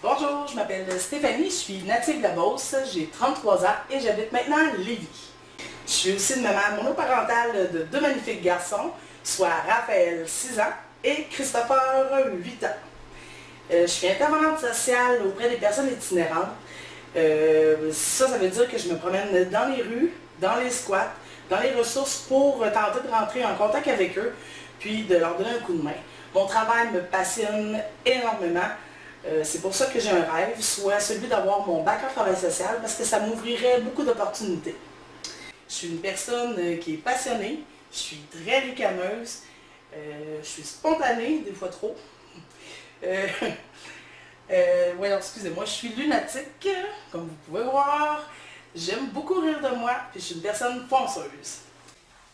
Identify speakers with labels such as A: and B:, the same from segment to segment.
A: Bonjour, je m'appelle Stéphanie, je suis native de la Beauce, j'ai 33 ans et j'habite maintenant à Lévis. Je suis aussi une maman monoparentale de deux magnifiques garçons, soit Raphaël, 6 ans, et Christopher, 8 ans. Je suis intervenante sociale auprès des personnes itinérantes. Ça veut dire que je me promène dans les rues, dans les squats, dans les ressources pour tenter de rentrer en contact avec eux, puis de leur donner un coup de main. Mon travail me passionne énormément. C'est pour ça que j'ai un rêve, soit celui d'avoir mon bac en travail social, parce que ça m'ouvrirait beaucoup d'opportunités. Je suis une personne qui est passionnée, je suis très ricaneuse, je suis spontanée, des fois trop. Excusez-moi, je suis lunatique, comme vous pouvez voir. J'aime beaucoup rire de moi, puis je suis une personne fonceuse.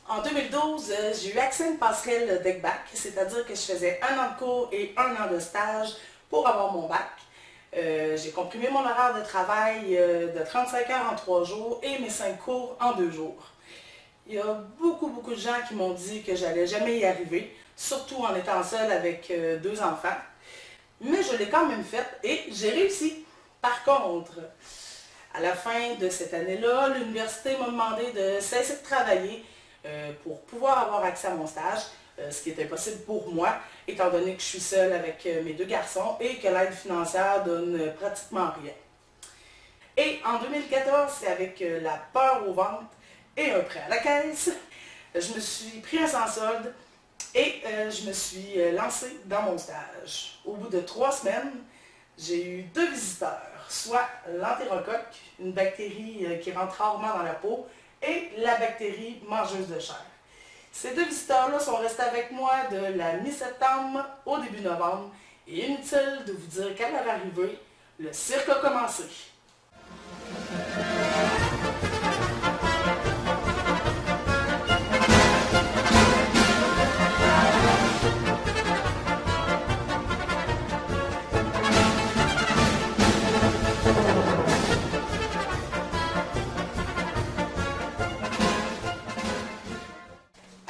A: En 2012, j'ai eu accès à une passerelle DECBac, c'est-à-dire que je faisais 1 an de cours et 1 an de stage pour avoir mon bac. J'ai comprimé mon horaire de travail de 35 heures en 3 jours et mes 5 cours en 2 jours. Il y a beaucoup de gens qui m'ont dit que j'allais jamais y arriver, surtout en étant seule avec 2 enfants. Mais je l'ai quand même fait et j'ai réussi. Par contre, à la fin de cette année-là, l'université m'a demandé de cesser de travailler pour pouvoir avoir accès à mon stage, ce qui est impossible pour moi, étant donné que je suis seule avec mes 2 garçons et que l'aide financière donne pratiquement rien. Et en 2014, c'est avec la peur au ventre et un prêt à la caisse, je me suis pris un sans solde et je me suis lancée dans mon stage. Au bout de 3 semaines, j'ai eu 2 visiteurs, soit l'entérocoque, une bactérie qui rentre rarement dans la peau, et la bactérie mangeuse de chair. Ces 2 visiteurs-là sont restés avec moi de la mi-septembre au début novembre, et inutile de vous dire qu'à leur arrivée, le cirque a commencé.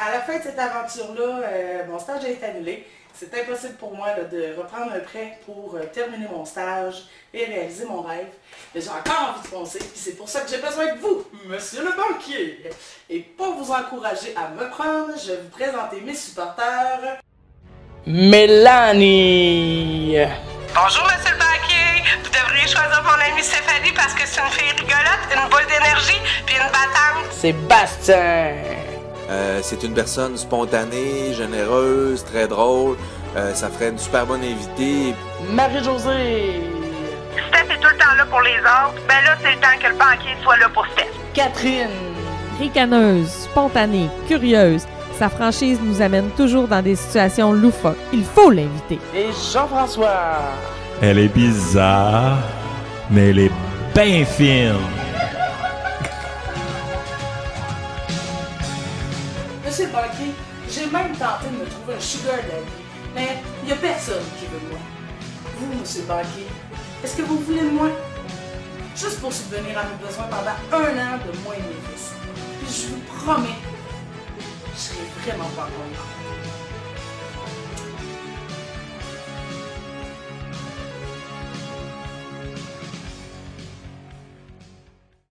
A: À la fin de cette aventure-là, mon stage a été annulé. C'est impossible pour moi là, de reprendre un prêt pour terminer mon stage et réaliser mon rêve. Mais j'ai encore envie de foncer, puis c'est pour ça que j'ai besoin de vous, monsieur le banquier. Et pour vous encourager à me prendre, je vais vous présenter mes supporters. Mélanie!
B: Bonjour, monsieur le banquier. Vous devriez choisir mon amie Stéphanie parce que c'est une fille rigolote, une boule d'énergie, puis une battante.
A: Sébastien!
C: C'est une personne spontanée, généreuse, très drôle. Ça ferait une super bonne invitée.
A: Marie-Josée!
B: Steph est tout le temps là pour les autres. Ben là, c'est le temps que le banquier soit là pour Steph.
A: Catherine!
D: Ricaneuse, spontanée, curieuse, sa franchise nous amène toujours dans des situations loufoques. Il faut l'inviter.
A: Et Jean-François!
E: Elle est bizarre, mais elle est bien fine.
A: Monsieur le banquier, j'ai même tenté de me trouver un sugar daddy, mais il n'y a personne qui veut de moi. Vous, monsieur le banquier, est-ce que vous voulez de moi? Juste pour subvenir à mes besoins pendant 1 an de moi et mes fils. Puis je vous promets, je serai vraiment pas content.